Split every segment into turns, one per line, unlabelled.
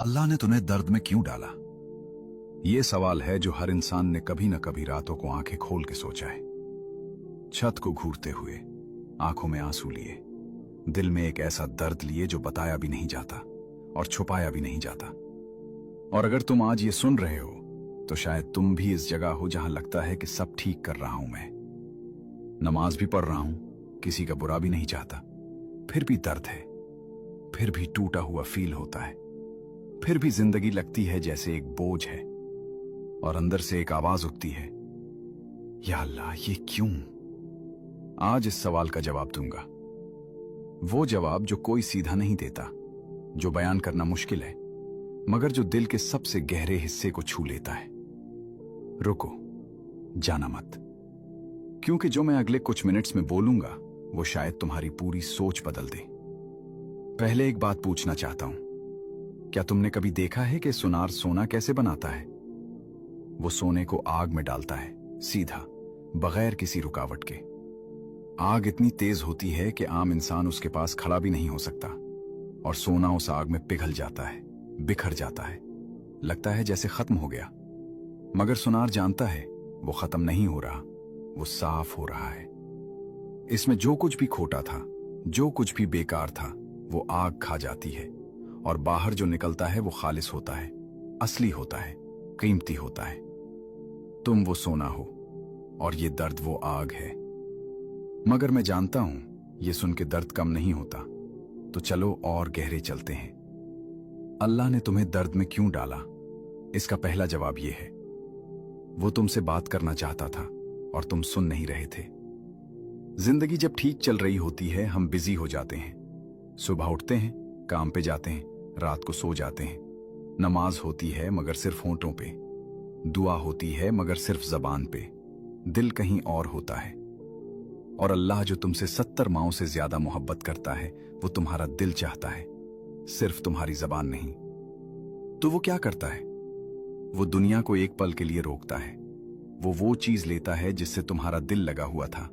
अल्लाह ने तुम्हें दर्द में क्यों डाला? ये सवाल है जो हर इंसान ने कभी न कभी रातों को आंखें खोल के सोचा है। छत को घूरते हुए, आंखों में आंसू लिए, दिल में एक ऐसा दर्द लिए जो बताया भी नहीं जाता और छुपाया भी नहीं जाता। और अगर तुम आज ये सुन रहे हो तो शायद तुम भी इस जगह हो जहां लगता है कि सब ठीक कर रहा हूं मैं, नमाज भी पढ़ रहा हूं, किसी का बुरा भी नहीं चाहता, फिर भी दर्द है, फिर भी टूटा हुआ फील होता है, फिर भी जिंदगी लगती है जैसे एक बोझ है और अंदर से एक आवाज उठती है, या अल्लाह ये क्यों? आज इस सवाल का जवाब दूंगा, वो जवाब जो कोई सीधा नहीं देता, जो बयान करना मुश्किल है, मगर जो दिल के सबसे गहरे हिस्से को छू लेता है। रुको, जाना मत, क्योंकि जो मैं अगले कुछ मिनट्स में बोलूंगा वो शायद तुम्हारी पूरी सोच बदल दे। पहले एक बात पूछना चाहता हूं, क्या तुमने कभी देखा है कि सुनार सोना कैसे बनाता है? वो सोने को आग में डालता है, सीधा, बगैर किसी रुकावट के। आग इतनी तेज होती है कि आम इंसान उसके पास खड़ा भी नहीं हो सकता, और सोना उस आग में पिघल जाता है, बिखर जाता है, लगता है जैसे खत्म हो गया। मगर सुनार जानता है वो खत्म नहीं हो रहा, वो साफ हो रहा है। इसमें जो कुछ भी खोटा था, जो कुछ भी बेकार था, वो आग खा जाती है, और बाहर जो निकलता है वो खालिस होता है, असली होता है, कीमती होता है। तुम वो सोना हो और ये दर्द वो आग है। मगर मैं जानता हूं ये सुन के दर्द कम नहीं होता, तो चलो और गहरे चलते हैं। अल्लाह ने तुम्हें दर्द में क्यों डाला? इसका पहला जवाब यह है, वो तुमसे बात करना चाहता था और तुम सुन नहीं रहे थे। जिंदगी जब ठीक चल रही होती है हम बिजी हो जाते हैं, सुबह उठते हैं, काम पे जाते हैं, रात को सो जाते हैं। नमाज होती है मगर सिर्फ होंठों पे, दुआ होती है मगर सिर्फ जबान पे, दिल कहीं और होता है। और अल्लाह जो तुमसे 70 माओं से ज्यादा मोहब्बत करता है, वो तुम्हारा दिल चाहता है, सिर्फ तुम्हारी जबान नहीं। तो वो क्या करता है? वो दुनिया को एक पल के लिए रोकता है। वो चीज लेता है जिससे तुम्हारा दिल लगा हुआ था,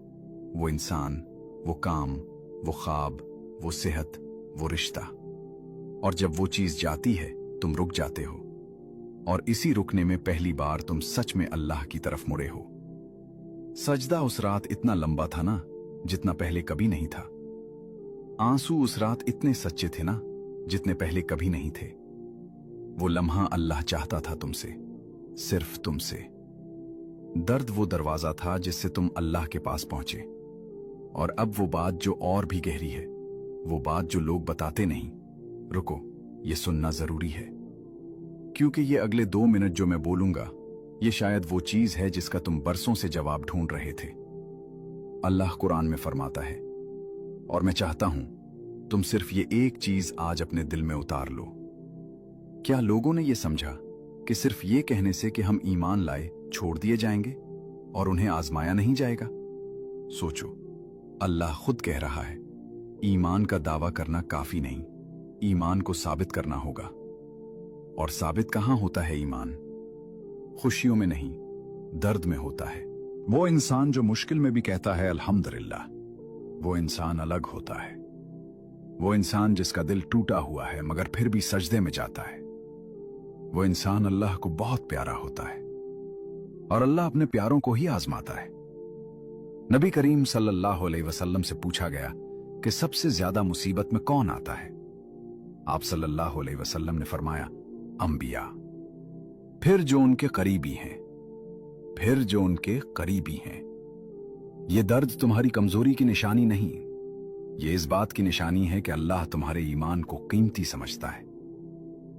वो इंसान, वो काम, वो ख्वाब, वो सेहत, वो रिश्ता। और जब वो चीज जाती है तुम रुक जाते हो, और इसी रुकने में पहली बार तुम सच में अल्लाह की तरफ मुड़े हो। सजदा उस रात इतना लंबा था ना, जितना पहले कभी नहीं था। आंसू उस रात इतने सच्चे थे ना, जितने पहले कभी नहीं थे। वो लम्हा अल्लाह चाहता था तुमसे, सिर्फ तुमसे। दर्द वो दरवाजा था जिससे तुम अल्लाह के पास पहुंचे। और अब वो बात जो और भी गहरी है, वो बात जो लोग बताते नहीं। रुको, ये सुनना जरूरी है, क्योंकि ये अगले 2 मिनट जो मैं बोलूंगा, ये शायद वो चीज है जिसका तुम बरसों से जवाब ढूंढ रहे थे। अल्लाह कुरान में फरमाता है, और मैं चाहता हूं तुम सिर्फ ये एक चीज आज अपने दिल में उतार लो। क्या लोगों ने ये समझा कि सिर्फ ये कहने से कि हम ईमान लाए छोड़ दिए जाएंगे और उन्हें आजमाया नहीं जाएगा? सोचो, अल्लाह खुद कह रहा है, ईमान का दावा करना काफी नहीं, ईमान को साबित करना होगा। और साबित कहां होता है ईमान? खुशियों में नहीं, दर्द में होता है। वो इंसान जो मुश्किल में भी कहता है अल्हम्दुलिल्लाह, वो इंसान अलग होता है। वो इंसान जिसका दिल टूटा हुआ है मगर फिर भी सजदे में जाता है। वो इंसान अल्लाह को बहुत प्यारा होता है, और अल्लाह अपने प्यारों को ही आजमाता है। नबी करीम सल्लल्लाहु अलैहि वसल्लम से पूछा गया कि सबसे ज्यादा मुसीबत में कौन आता है? आप सल्लल्लाहु अलैहि वसल्लम ने फरमाया, अंबिया, फिर जो उनके करीबी हैं, फिर जो उनके करीबी हैं। ये दर्द तुम्हारी कमजोरी की निशानी नहीं, ये इस बात की निशानी है कि अल्लाह तुम्हारे ईमान को कीमती समझता है।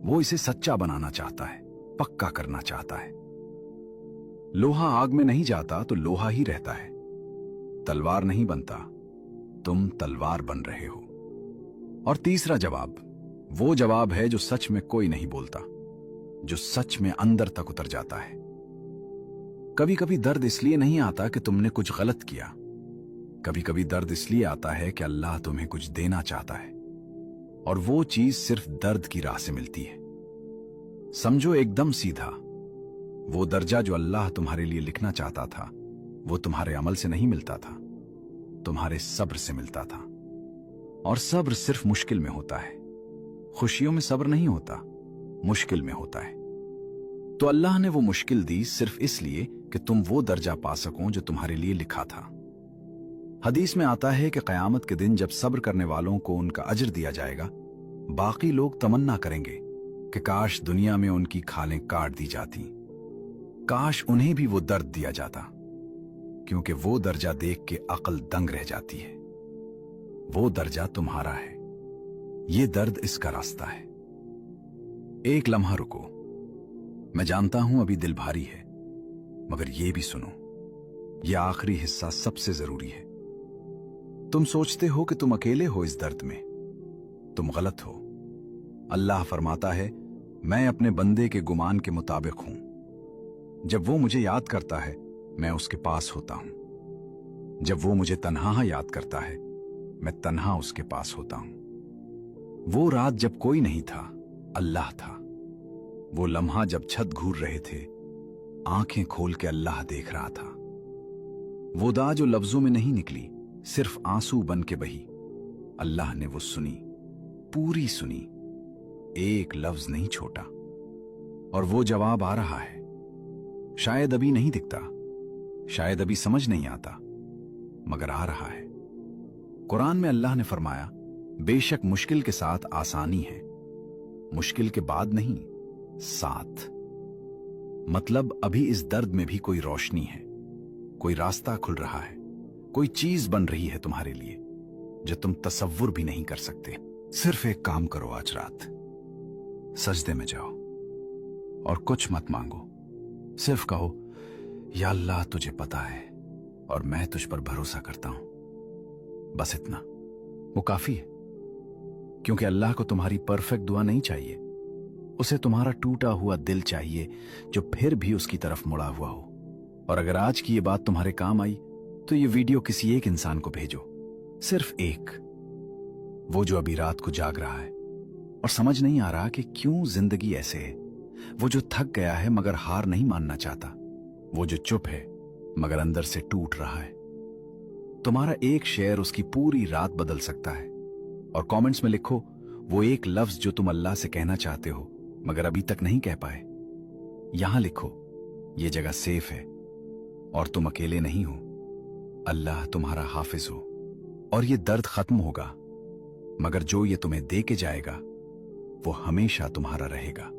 वो इसे सच्चा बनाना चाहता है, पक्का करना चाहता है। लोहा आग में नहीं जाता तो लोहा ही रहता है। तलवार नहीं बनता, तुम तलवार बन रहे हो। और तीसरा जवाब, वो जवाब है जो सच में कोई नहीं बोलता, जो सच में अंदर तक उतर जाता है। कभी कभी दर्द इसलिए नहीं आता कि तुमने कुछ गलत किया, कभी कभी दर्द इसलिए आता है कि अल्लाह तुम्हें कुछ देना चाहता है, और वो चीज सिर्फ दर्द की राह से मिलती है। समझो एकदम सीधा, वो दर्जा जो अल्लाह तुम्हारे लिए लिखना चाहता था, वो तुम्हारे अमल से नहीं मिलता था, तुम्हारे सब्र से मिलता था। और सब्र सिर्फ मुश्किल में होता है, खुशियों में सब्र नहीं होता। मुश्किल में होता है। तो अल्लाह ने वो मुश्किल दी सिर्फ इसलिए कि तुम वो दर्जा पा सको जो तुम्हारे लिए लिखा था। हदीस में आता है कि क़यामत के दिन जब सब्र करने वालों को उनका अजर दिया जाएगा, बाकी लोग तमन्ना करेंगे कि काश दुनिया में उनकी खालें काट दी जाती, काश उन्हें भी वो दर्द दिया जाता, क्योंकि वो दर्जा देख के अक्ल दंग रह जाती है। वो दर्जा तुम्हारा है, ये दर्द इसका रास्ता है। एक लम्हा रुको, मैं जानता हूं अभी दिल भारी है, मगर ये भी सुनो, ये आखिरी हिस्सा सबसे जरूरी है। तुम सोचते हो कि तुम अकेले हो इस दर्द में, तुम गलत हो। अल्लाह फरमाता है, मैं अपने बंदे के गुमान के मुताबिक हूं। जब वो मुझे याद करता है, मैं उसके पास होता हूं। जब वो मुझे तन्हा याद करता है, मैं तन्हा उसके पास होता हूं। वो रात जब कोई नहीं था, अल्लाह था। वो लम्हा जब छत घूर रहे थे, आंखें खोल के अल्लाह देख रहा था। वो दा जो लफ्जों में नहीं निकली, सिर्फ आंसू बन के बही, अल्लाह ने वो सुनी, पूरी सुनी, एक लफ्ज नहीं छोटा। और वो जवाब आ रहा है, शायद अभी नहीं दिखता, शायद अभी समझ नहीं आता, मगर आ रहा है। कुरान में अल्लाह ने फरमाया, बेशक मुश्किल के साथ आसानी है, मुश्किल के बाद नहीं, साथ। मतलब अभी इस दर्द में भी कोई रोशनी है, कोई रास्ता खुल रहा है, कोई चीज बन रही है तुम्हारे लिए जो तुम तसव्वुर भी नहीं कर सकते। सिर्फ एक काम करो, आज रात सजदे में जाओ और कुछ मत मांगो, सिर्फ कहो, या अल्लाह तुझे पता है और मैं तुझ पर भरोसा करता हूं। बस इतना, वो काफी है, क्योंकि अल्लाह को तुम्हारी परफेक्ट दुआ नहीं चाहिए, उसे तुम्हारा टूटा हुआ दिल चाहिए जो फिर भी उसकी तरफ मुड़ा हुआ हो। और अगर आज की ये बात तुम्हारे काम आई तो ये वीडियो किसी एक इंसान को भेजो, सिर्फ एक, वो जो अभी रात को जाग रहा है और समझ नहीं आ रहा कि क्यों जिंदगी ऐसे है, वो जो थक गया है मगर हार नहीं मानना चाहता, वो जो चुप है मगर अंदर से टूट रहा है। तुम्हारा एक शेयर उसकी पूरी रात बदल सकता है। और कमेंट्स में लिखो वो एक लफ्ज जो तुम अल्लाह से कहना चाहते हो मगर अभी तक नहीं कह पाए। यहां लिखो, ये जगह सेफ है और तुम अकेले नहीं हो, अल्लाह तुम्हारा हाफिज हो। और ये दर्द खत्म होगा, मगर जो ये तुम्हें दे के जाएगा वो हमेशा तुम्हारा रहेगा।